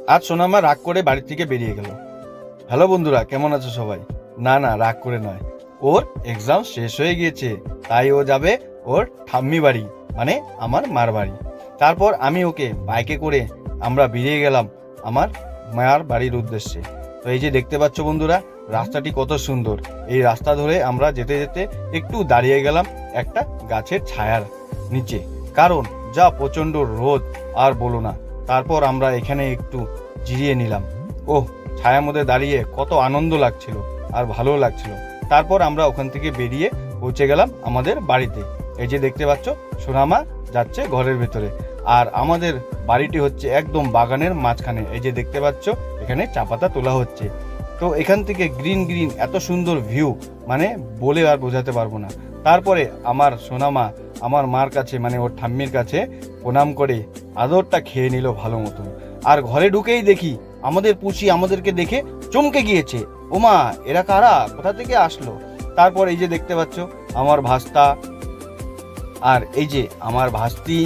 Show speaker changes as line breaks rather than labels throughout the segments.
আজ সোনামা রাগ করে বাড়ি থেকে বেরিয়ে গেল। হ্যালো বন্ধুরা, কেমন আছো সবাই? না না, রাগ করে নয়, ওর এক্সাম শেষ হয়ে গিয়েছে, তাই ও যাবে ওর ঠাম্মি বাড়ি, মানে আমার মার বাড়ি। তারপর আমি ওকে বাইকে করে আমরা বেরিয়ে গেলাম আমার মার বাড়ির উদ্দেশ্যে। তো এই যে দেখতে পাচ্ছ বন্ধুরা, রাস্তাটি কত সুন্দর। এই রাস্তা ধরে আমরা যেতে যেতে একটু দাঁড়িয়ে গেলাম একটা গাছের ছায়ার নিচে, কারণ যা প্রচণ্ড রোদ আর বলো না। তারপর আমরা এখানে একটু জিরিয়ে নিলাম। ওহ, ছায়ার মধ্যে দাঁড়িয়ে কত আনন্দ লাগছিল আর ভালো লাগছিল। তারপর আমরা ওখান থেকে বেরিয়ে পৌঁছে গেলাম আমাদের বাড়িতে। এই যে দেখতে পাচ্ছ, সোনামা যাচ্ছে ঘরের ভেতরে, আর আমাদের বাড়িটি হচ্ছে একদম বাগানের মাঝখানে। এই যে দেখতে পাচ্ছ, এখানে চা পাতা তোলা হচ্ছে। তো এখান থেকে গ্রিন গ্রিন এত সুন্দর ভিউ, মানে বলে আর বোঝাতে পারবো না। তারপরে আমার সোনামা আমার মার কাছে, মানে ওর ঠাম্মির কাছে প্রণাম করে আদরটা খেয়ে নিল ভালো মতন। আর ঘরে ঢুকেই দেখি আমাদের পুষি আমাদেরকে দেখে চমকে গিয়েছে। ওমা, এরা কারা, কোথা থেকে আসলো? তারপর এই যে দেখতে পাচ্ছ, আমার ভাস্তা, আর এই যে আমার ভাস্তি,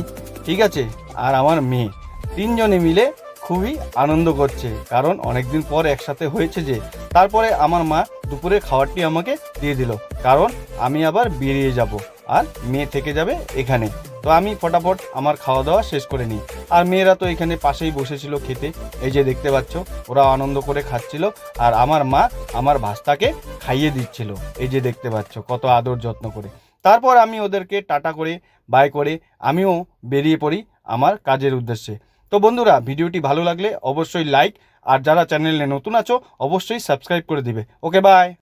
ঠিক আছে, আর আমার মেয়ে, তিনজনে মিলে খুবই আনন্দ করছে, কারণ অনেকদিন পর একসাথে হয়েছে যে। তারপরে আমার মা দুপুরের খাবারটি আমাকে দিয়ে দিল, কারণ আমি আবার বেরিয়ে যাব আর মেয়ে থেকে যাবে এখানে। তো আমি ফটাফট আমার খাওয়া দাওয়া শেষ করে নিই। আর মেয়েরা তো এখানে পাশেই বসেছিল খেতে। এই যে দেখতে পাচ্ছ, ওরা আনন্দ করে খাচ্ছিল, আর আমার মা আমার ভাস্তাকে খাইয়ে দিচ্ছিল। এই যে দেখতে পাচ্ছ কত আদর যত্ন করে। তারপর আমি ওদেরকে টাটা করে বাই করে আমিও বেরিয়ে পড়ি আমার কাজের উদ্দেশ্যে। তো বন্ধুরা, ভিডিওটি ভালো লাগলে অবশ্যই লাইক, আর যারা চ্যানেলে নতুন আছো অবশ্যই সাবস্ক্রাইব করে দিবে। ওকে, বাই।